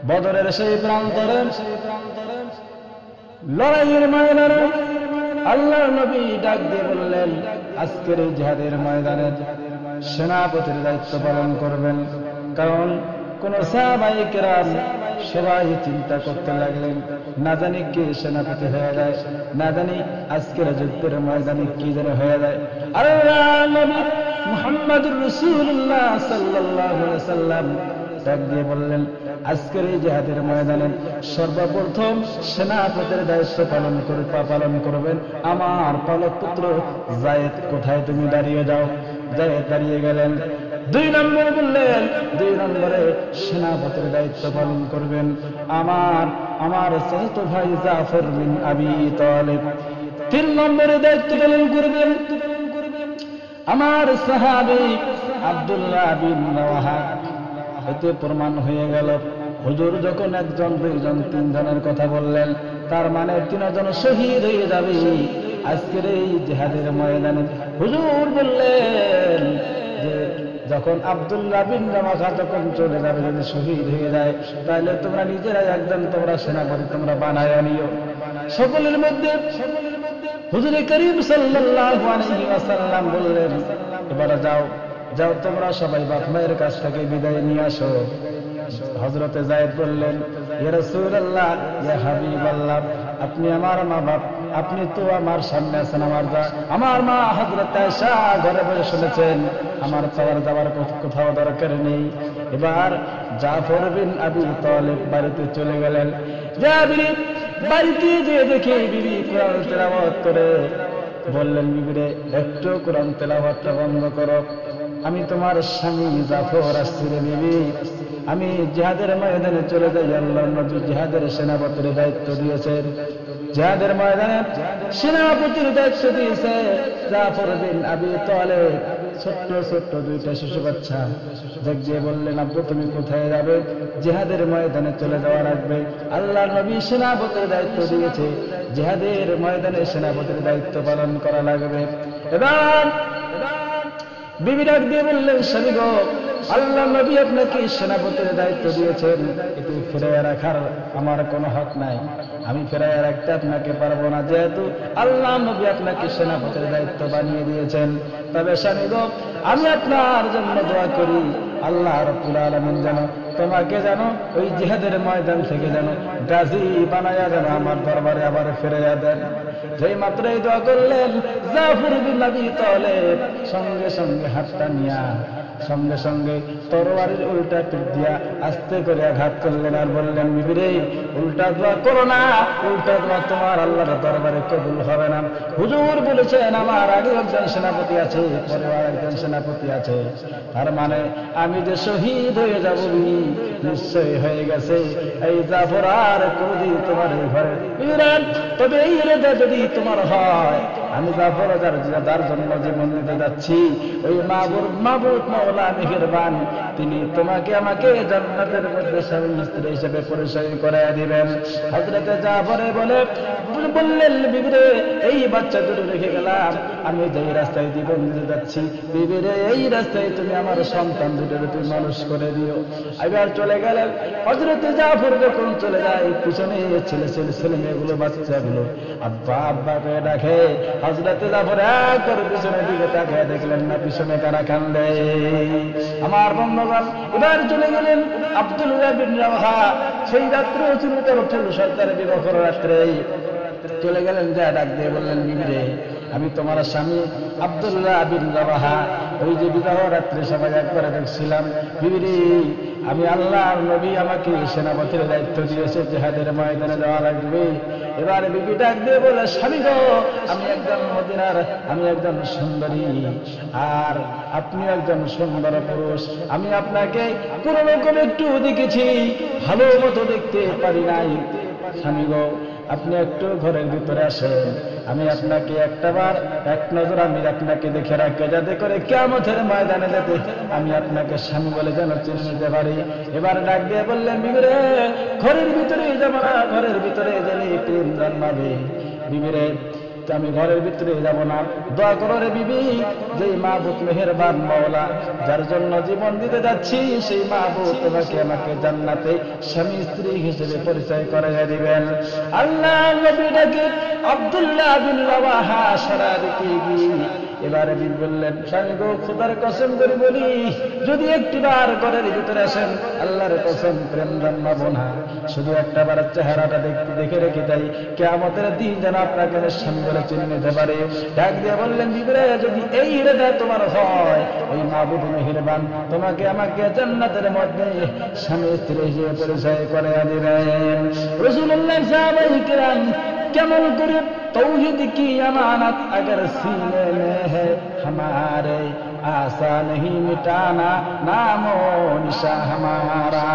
বদরের সেই প্রান্তরে লড়াইয়ের ময়দানে আল্লাহর নবী ডাক দিয়ে বললেন, আজকের এই জিহাদের ময়দানে সেনাপতির দায়িত্ব পালন করবেন। কারণ কোন সাহাবায়ে কেরাম সবাই চিন্তা করতে লাগলেন, না জানি কে সেনাপতি হয়ে যায়, না জানি আজকের যুদ্ধের ময়দানে কি যেন হয়ে যায়। আল্লাহর নবী মুহাম্মদুর রাসূলুল্লাহ সাল্লাল্লাহু আলাইহি সাল্লাম ডাক দিয়ে বললেন, আজকের এই জিহাদের ময়দানে সর্বপ্রথম সেনাপতির দায়িত্ব পালন করবেন আমার পালক পুত্র যায়েদ। কোথায় তুমি দাঁড়িয়ে যাও। যায়েদ দাঁড়িয়ে গেলেন। 2 নম্বর বললেন, 2 নম্বরে সেনাপতির দায়িত্ব পালন করবেন আমার চাচাতো ভাই জাফর বিন আবি তালিব। 3 নম্বরে দায়িত্ব পালন করবেন আমার সাহাবী আব্দুল্লাহ বিন রাওয়াহা। এতে প্রমাণ হয়ে গেল, হুজুর যখন 1 জন 2 জন 3 জনের কথা বললেন, তার মানে 3 জন শহীদ হয়ে যাবে আজকের এই জিহাদের ময়দানে। হুজুর বললেন যে যখন আব্দুল্লাহ বিন রাওয়াহা যখন চলে যাবে, যদি শহীদ হয়ে যায়, তাহলে তোমরা নিজেরাই একজন তোমরা সেনাপতি তোমরা বানায় নিও। সকলের মধ্যে হুজুর করিম সাল্লাল্লাহু আলাইহি ওয়াসাল্লাম বললেন, এবারে যাও তোমরা সবাই বাপ মায়ের কাছ থেকে বিদায় নিয়ে আসো। হযরতে যায়েদ বললেন, ইয়া রাসূলুল্লাহ, ইয়া হাবিবাল্লাহ, আপনি আমার মা বাপ, আপনি তো আমার সামনে আছেন। আমার মা হযরত আয়েশা ঘরে বসে শুনেছেন, আমার যাওয়ার কোথাও দরকার নেই। এবার জাফর বিন আবি তালিব বাড়িতে চলে গেলেন। বাড়িতে যেয়ে দেখে বিবি কোরআন তেলাওয়াত করে। বললেন, বিবিরে একটু কোরআন তেলাওয়াতটা বন্ধ করো, আমি তোমার স্বামী জাফর আসছি রে বিবি, আমি জিহাদের ময়দানে চলে যাই। আল্লাহর নবী জিহাদের সেনাপতির দায়িত্ব দিয়েছেন, জিহাদের ময়দানে সেনাপতির দায়িত্ব দিয়েছে জাফর বিন আবি তালিব। ছোট্ট ছোট্ট 2টা শিশু বাচ্চা দেখে বললেন, আব্বু তুমি কোথায় যাবে? জিহাদের ময়দানে চলে যাওয়া লাগবে। আল্লাহর নবী সেনাপতির দায়িত্ব দিয়েছে, জিহাদের ময়দানে সেনাপতির দায়িত্ব পালন করা লাগবে। এবার বিবি ডাক দিয়ে বললেন, স্বামী গো, আল্লাহর নবী আপনাকে সেনাপতির দায়িত্ব দিয়েছেন, এতে ফিরাইয়া রাখার আমার কোনো হক নাই, আমি ফিরাইয়া রাখতে আপনাকে পারবো না, যেহেতু আল্লাহর নবী আপনাকে সেনাপতির দায়িত্ব বানিয়ে দিয়েছেন। তবে স্বামী গো, আমি আপনার জন্য দোয়া করি, আল্লাহ রাব্বুল আলামিন যেন তোমাকে যেন ওই জিহাদের ময়দান থেকে যেন গাজী বানায়া যেন আমার দরবারে আবার ফিরাইয়া দেন। যেই মাত্র এই দোয়া করলেন, জাফর বিন আবি তালিব সঙ্গে সঙ্গে হাতটা নিয়া সঙ্গে সঙ্গে তরবারির উল্টা পিঠ দিয়া আস্তে করে আঘাত করলেন আর বললেন, বিবিরে উল্টা দোয়া করো না, উল্টা দোয়া তোমার আল্লাহর দরবারে কবুল হবে না। হুজুর বলেছেন আমার আগে একজন সেনাপতি আছে, পরে আরেকজন সেনাপতি আছে, তার মানে আমি যে শহীদ হয়ে যাব নিশ্চয় হয়ে গেছে। এই জাফর আর কোনদিন তোমার এই ঘরে বিরাট, তবে এই রেজা যদি তোমার হয়, আমি জাফর যার জন্য জীবন দিতে যাচ্ছি, ওই মাবুদ মাওলা মেহেরবান, তিনি তোমাকে আমাকে জান্নাতের মধ্যে স্বামী স্ত্রী হিসেবে পরিচয় করাইয়া দিবেন। হযরতে জাফর বললেন, বিবিরে এই বাচ্চা দুটো রেখে গেলাম, আমি যেই রাস্তায় জীবন দিতে যাচ্ছি, বিবিরে এই রাস্তায় তুমি আমার সন্তান দুটোর তুমি মানুষ করে দিও। এবার চলে গেলেন। হযরতে জাফর যখন চলে যায়, পিছনে ছেলে মেয়েগুলো বাচ্চাগুলো আব্বা আব্বা করে ডাকে। হযরতে জাফর একবার পিছনের দিকে তাকিয়ে দেখলেন না, পিছনে কারা কান্দে। আমার বন্ধুগণ, এবার চলে গেলেন আব্দুল্লাহ বিন রাওয়াহা। সেই রাত্রে সরকারের বিবাহ রাত্রে চলে গেলেন, যা ডাক দিয়ে বললেন, বিবিরে আমি তোমার স্বামী আব্দুল্লাহ বিন রাওয়াহা, ওই যে বিবাহ রাত্রে সবাই একবারে দেখছিলাম, বিবিরে আমি আল্লাহর নবী আমাকে সেনাপতির দায়িত্ব দিয়েছে, জিহাদের ময়দানে যাওয়া লাগবে। এবার বিবি ডাক দিয়ে বলে, স্বামী গো, আমি একজন মদিনার, আমি একজন সুন্দরী, আর আপনি একজন সুন্দর পুরুষ, আমি আপনাকে কোনো রকম একটু দেখেছি, ভালো মতো দেখতে পারি নাই। স্বামী গো, আপনি একটু ঘরের ভিতরে আসেন, আমি আপনাকে একটাবার এক নজর আমি আপনাকে দেখে রাখি, যাতে করে কিয়ামতের ময়দানে যেতে আমি আপনাকে স্বামী বলে যেন চিনে নিতে পারি। এবার ডাক দিয়ে বললেন, বিবিরে ঘরের ভিতরে যাবো না, ঘরের ভিতরে গেলে প্রেম জন্মাবে। বিবিরে আমি ঘরের ভিতরে যাব না। দোয়া করো রে বিবি, যেই মাহবুব মেহেরবান মাওলা, যার জন্য জীবন দিতে যাচ্ছি, সেই মাহবুব তোমাকে আমাকে জান্নাতে স্বামী স্ত্রী হিসেবে পরিচয় করাইয়া দিবেন। আল্লাহ নবীটাকে আব্দুল্লাহ বিন রাওয়াহা সারা রেখে গিয়ে এবারে বিবি বললেন, স্বামী গো, খোদার কসম করে বলি, যদি একটিবার ঘরের ভিতরে আসেন, আল্লাহর কসম প্রেম জন্মাবো না, শুধু একটা বার চেহারাটা দেখে রেখে যাই, কিয়ামতের দিন যেন আপনাকে স্বামী বলে চিনে নিতে পারে। ডাক দিয়ে বললেন, বিবরে, যদি এই হৃদয় তোমার হয়, ওই মাহবুব মেহেরবান তোমাকে আমাকে জান্নাতের মধ্যে স্বামী স্ত্রী হিসেবে পরিচয় করে দিবেন। রাসূলুল্লাহ সাহাবায়ে কিরাম কেমন করে तौहीद की अमानत अगर सीने में है हमारे, आशा नहीं मिटाना नामो निशा हमारा।